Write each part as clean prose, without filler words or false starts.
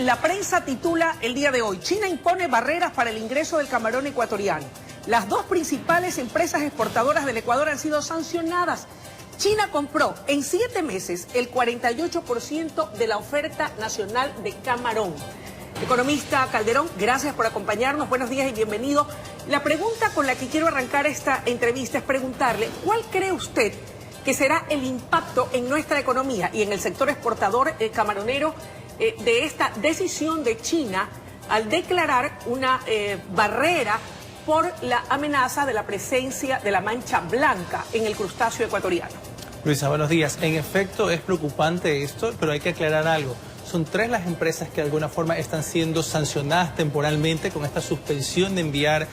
La prensa titula el día de hoy: China impone barreras para el ingreso del camarón ecuatoriano. Las dos principales empresas exportadoras del Ecuador han sido sancionadas. China compró en 7 meses el 48% de la oferta nacional de camarón. Economista Calderón, gracias por acompañarnos, buenos días y bienvenido. La pregunta con la que quiero arrancar esta entrevista es preguntarle, ¿cuál cree usted que será el impacto en nuestra economía y en el sector exportador camaronero de esta decisión de China al declarar una barrera por la amenaza de la presencia de la mancha blanca en el crustáceo ecuatoriano? Luisa, buenos días. En efecto, es preocupante esto, pero hay que aclarar algo. Son 3 las empresas que de alguna forma están siendo sancionadas temporalmente con esta suspensión de enviar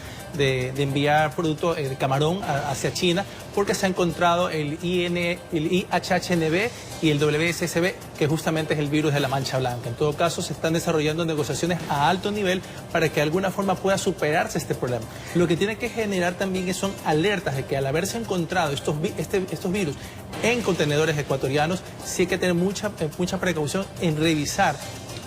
producto de camarón hacia China, porque se ha encontrado el IHHNB y el WSSB, que justamente es el virus de la mancha blanca. En todo caso, se están desarrollando negociaciones a alto nivel para que de alguna forma pueda superarse este problema. Lo que tiene que generar también son alertas de que al haberse encontrado estos virus en contenedores ecuatorianos, sí hay que tener mucha precaución en revisar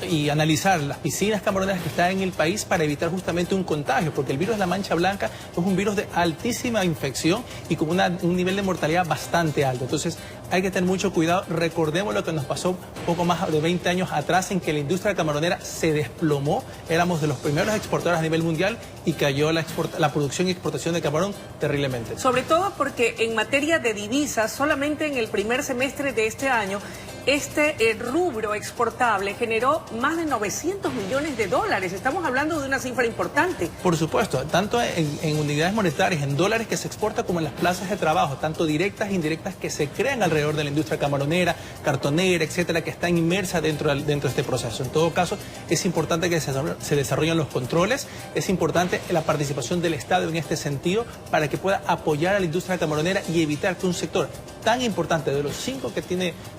y analizar las piscinas camaroneras que están en el país para evitar justamente un contagio, porque el virus de la mancha blanca es un virus de altísima infección y con un nivel de mortalidad bastante alto. Entonces hay que tener mucho cuidado. Recordemos lo que nos pasó poco más de 20 años atrás, en que la industria camaronera se desplomó. Éramos de los primeros exportadores a nivel mundial y cayó la producción y exportación de camarón terriblemente. Sobre todo porque en materia de divisas, solamente en el primer semestre de este año, este rubro exportable generó más de 900 millones de dólares. Estamos hablando de una cifra importante. Por supuesto, tanto en unidades monetarias, en dólares que se exporta, como en las plazas de trabajo, tanto directas e indirectas que se crean alrededor de la industria camaronera, cartonera, etcétera, que están inmersas dentro de este proceso. En todo caso, es importante que se desarrollen los controles, es importante la participación del Estado en este sentido para que pueda apoyar a la industria camaronera y evitar que un sector tan importante, de los 5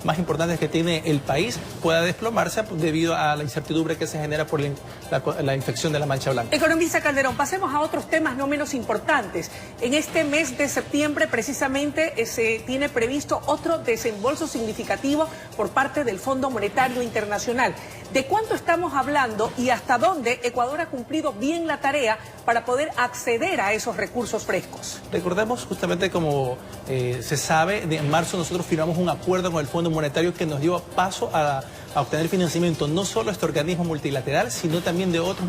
más importantes que tiene el país, pueda desplomarse debido a la incertidumbre que se genera por la infección de la mancha blanca. Economista Calderón, pasemos a otros temas no menos importantes. En este mes de septiembre, precisamente, se tiene previsto otro desembolso significativo por parte del Fondo Monetario Internacional. ¿De cuánto estamos hablando y hasta dónde Ecuador ha cumplido bien la tarea para poder acceder a esos recursos frescos? Recordemos justamente, como se sabe, en marzo nosotros firmamos un acuerdo con el Fondo Monetario que nos dio paso a obtener financiamiento no solo de este organismo multilateral, sino también de otros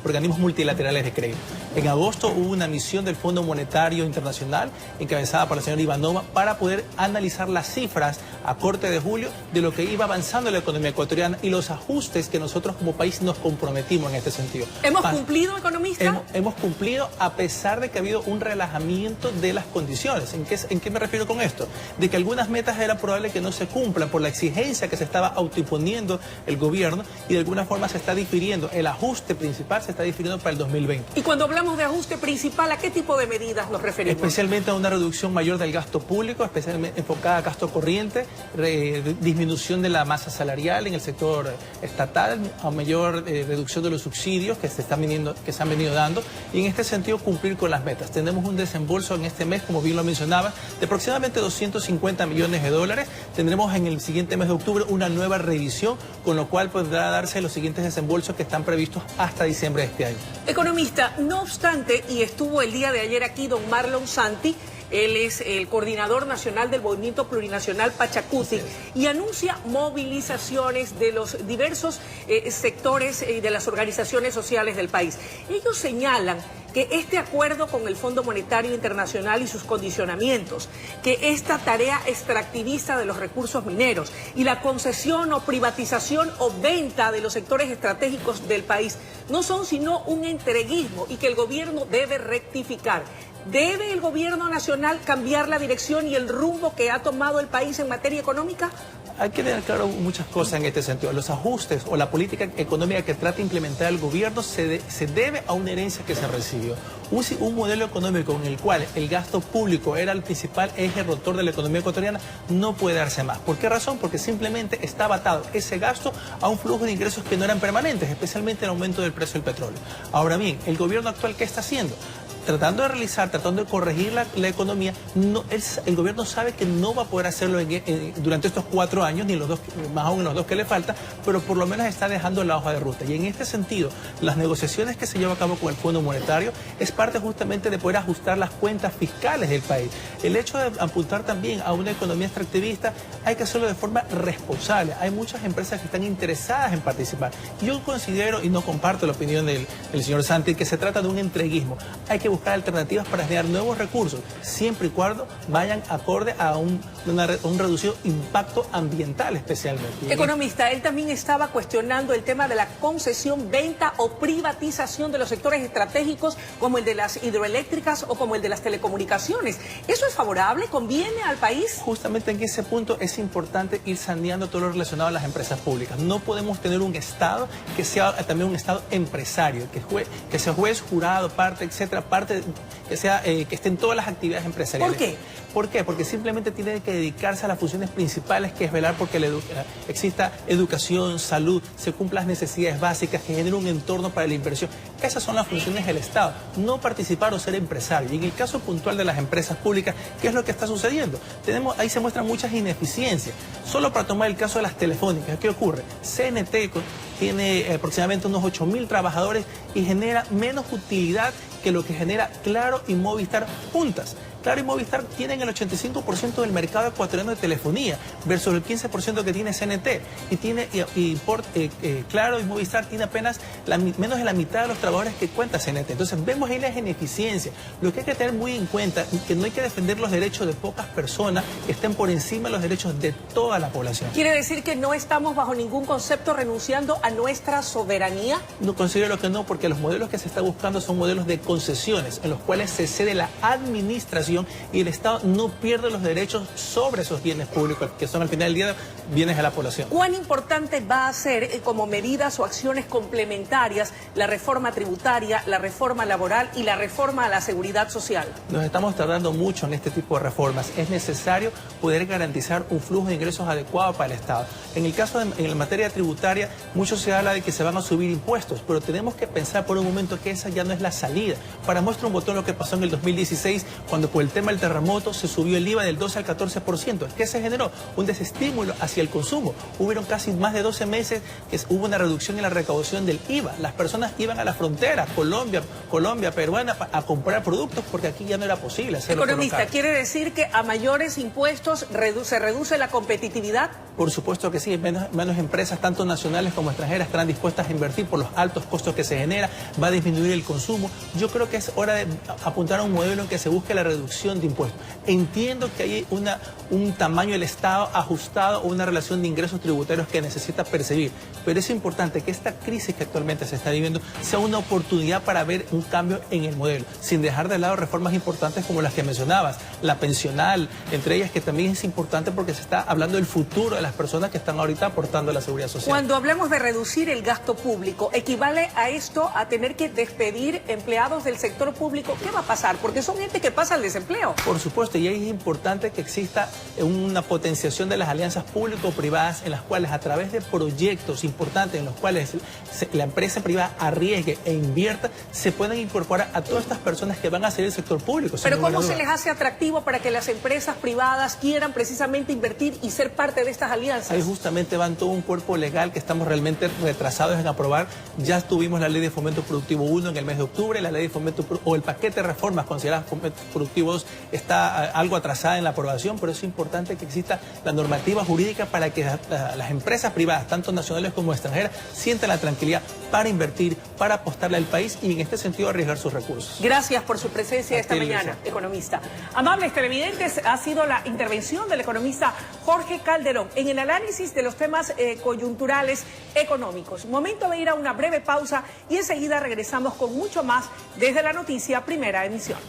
organismos multilaterales de crédito. En agosto hubo una misión del Fondo Monetario Internacional encabezada por la señora Ivanova para poder analizar las cifras a corte de julio de lo que iba avanzando la economía ecuatoriana y los ajustes que nosotros como país nos comprometimos en este sentido. ¿Hemos cumplido, economista? Hemos cumplido, a pesar de que ha habido un relajamiento de las condiciones. ¿En qué me refiero con esto? De que algunas metas era probable que no se cumplan por la exigencia que se estaba autoimponiendo el gobierno, y de alguna forma se está difiriendo. El ajuste principal se está difiriendo para el 2020. Y cuando hablamos de ajuste principal, ¿a qué tipo de medidas nos referimos? Especialmente a una reducción mayor del gasto público, especialmente enfocada a gasto corriente, disminución de la masa salarial en el sector estatal, a mayor reducción de los subsidios que se han venido dando, y en este sentido cumplir con las metas. Tenemos un desembolso en este mes, como bien lo mencionaba, de aproximadamente 250 millones de dólares. Tendremos en el siguiente mes de octubre una nueva revisión, con lo cual podrá darse los siguientes desembolsos que están previstos hasta diciembre de este año. Economista, no obstante, y estuvo el día de ayer aquí don Marlon Santi, él es el coordinador nacional del Movimiento Plurinacional Pachacuti, y anuncia movilizaciones de los diversos sectores y de las organizaciones sociales del país. Ellos señalan que este acuerdo con el Fondo Monetario Internacional y sus condicionamientos, que esta tarea extractivista de los recursos mineros y la concesión o privatización o venta de los sectores estratégicos del país no son sino un entreguismo y que el gobierno debe rectificar. ¿Debe el gobierno nacional cambiar la dirección y el rumbo que ha tomado el país en materia económica? Hay que tener claro muchas cosas en este sentido. Los ajustes o la política económica que trata de implementar el gobierno se debe a una herencia que se recibió. Un modelo económico en el cual el gasto público era el principal eje rotor de la economía ecuatoriana no puede darse más. ¿Por qué razón? Porque simplemente estaba atado ese gasto a un flujo de ingresos que no eran permanentes, especialmente el aumento del precio del petróleo. Ahora bien, el gobierno actual, ¿qué está haciendo? tratando de corregir la economía, el gobierno sabe que no va a poder hacerlo durante estos 4 años, ni más aún en los 2 que le falta, pero por lo menos está dejando la hoja de ruta. Y en este sentido, las negociaciones que se llevan a cabo con el Fondo Monetario es parte justamente de poder ajustar las cuentas fiscales del país. El hecho de apuntar también a una economía extractivista hay que hacerlo de forma responsable. Hay muchas empresas que están interesadas en participar. Yo considero, y no comparto la opinión del señor Santi, que se trata de un entreguismo. Hay que buscar alternativas para generar nuevos recursos, siempre y cuando vayan acorde a un reducido impacto ambiental especialmente. Economista, él también estaba cuestionando el tema de la concesión, venta o privatización de los sectores estratégicos como el de las hidroeléctricas o como el de las telecomunicaciones. ¿Eso es favorable? ¿Conviene al país? Justamente en ese punto es importante ir saneando todo lo relacionado a las empresas públicas. No podemos tener un Estado que sea también un Estado empresario, que sea juez, jurado, parte, etcétera, que esté en todas las actividades empresariales. ¿Por qué? ¿Por qué? Porque simplemente tiene que dedicarse a las funciones principales, que es velar porque exista educación, salud, se cumplan las necesidades básicas, que genere un entorno para la inversión. Esas son las funciones del Estado, no participar o ser empresario. Y en el caso puntual de las empresas públicas, ¿qué es lo que está sucediendo? Ahí se muestran muchas ineficiencias. Solo para tomar el caso de las telefónicas, ¿qué ocurre? CNT tiene aproximadamente unos 8.000 trabajadores y genera menos utilidad que lo que genera Claro y Movistar juntas. Claro y Movistar tienen el 85% del mercado ecuatoriano de telefonía versus el 15% que tiene CNT. Claro y Movistar tiene apenas menos de la mitad de los trabajadores que cuenta CNT. Entonces vemos ahí las ineficiencias. Lo que hay que tener muy en cuenta es que no hay que defender los derechos de pocas personas que estén por encima de los derechos de toda la población. ¿Quiere decir que no estamos bajo ningún concepto renunciando a nuestra soberanía? No, considero que no, porque los modelos que se está buscando son modelos de concesiones en los cuales se cede la administración y el Estado no pierde los derechos sobre esos bienes públicos, que son al final del día bienes de la población. ¿Cuán importante va a ser como medidas o acciones complementarias la reforma tributaria, la reforma laboral y la reforma a la seguridad social? Nos estamos tardando mucho en este tipo de reformas. Es necesario poder garantizar un flujo de ingresos adecuado para el Estado. En el caso en la materia tributaria, mucho se habla de que se van a subir impuestos, pero tenemos que pensar por un momento que esa ya no es la salida. Para muestra un botón lo que pasó en el 2016, cuando por el tema del terremoto se subió el IVA del 12 al 14%. ¿Qué se generó? Un desestímulo hacia el consumo. Hubieron casi más de 12 meses que hubo una reducción en la recaudación del IVA. Las personas iban a la frontera, Colombia, peruana, a comprar productos porque aquí ya no era posible hacerlo. Economista, ¿quiere decir que a mayores impuestos se reduce la competitividad? Por supuesto que sí. Menos empresas, tanto nacionales como extranjeras, estarán dispuestas a invertir por los altos costos que se genera. Va a disminuir el consumo. Yo creo que es hora de apuntar a un modelo en que se busque la reducción de impuestos. Entiendo que hay un tamaño del Estado ajustado o una relación de ingresos tributarios que necesita percibir, pero es importante que esta crisis que actualmente se está viviendo sea una oportunidad para ver un cambio en el modelo, sin dejar de lado reformas importantes como las que mencionabas, la pensional, entre ellas, que también es importante porque se está hablando del futuro de las personas que están ahorita aportando a la seguridad social. Cuando hablamos de reducir el gasto público, ¿equivale a esto a tener que despedir empleados del sector público? ¿Qué va a pasar? Porque son gente que pasa al desempleo. Por supuesto, y ahí es importante que exista una potenciación de las alianzas público-privadas en las cuales, a través de proyectos importantes en los cuales la empresa privada arriesgue e invierta, se puedan incorporar a todas estas personas que van a salir del sector público. Pero ¿cómo se les hace atractivo para que las empresas privadas quieran precisamente invertir y ser parte de estas alianzas? Ahí justamente van todo un cuerpo legal que estamos realmente retrasados en aprobar. Ya tuvimos la Ley de Fomento Productivo 1 en el mes de octubre, la Ley de Fomento o el paquete de reformas consideradas Fomento Productivo 2 está algo atrasada en la aprobación, pero es importante que exista la normativa jurídica para que las empresas privadas, tanto nacionales como extranjeras, sientan la tranquilidad para invertir, para apostarle al país y en este sentido arriesgar sus recursos. Gracias por su presencia esta mañana, economista. Amables televidentes, ha sido la intervención del economista Jorge Calderón en el análisis de los temas coyunturales económicos. Momento de ir a una breve pausa y enseguida regresamos con mucho más desde la noticia Primera Emisión.